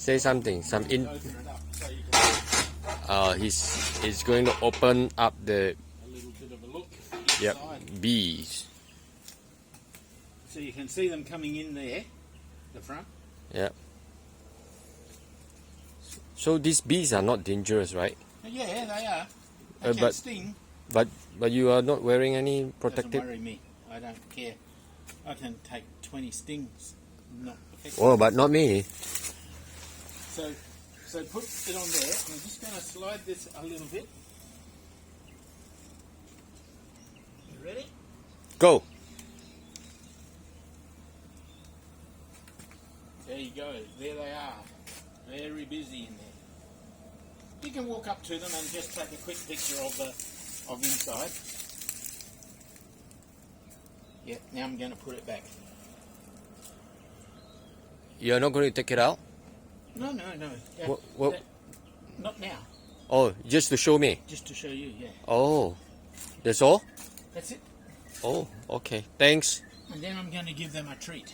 Say something. Some in. Open it up so you can He's going to open up the a little bit of a look yep inside. bees. So you can see them coming in there, the front. Yep. So these bees are not dangerous, right? Yeah, they are. They can sting. But you are not wearing any protective. Doesn't worry me. I don't care. I can take 20 stings. Not affected. Oh, but not me. So put it on there. I'm just going to slide this a little bit. You ready? Go. There you go. There they are. Very busy in there. You can walk up to them and just take a quick picture of inside. Yeah. Now I'm going to put it back. You're not going to take it out? No. Yeah, What? not now. Oh, just to show me. Just to show you. Yeah. Oh, that's all? That's it. Oh, okay. Thanks. And then I'm going to give them a treat.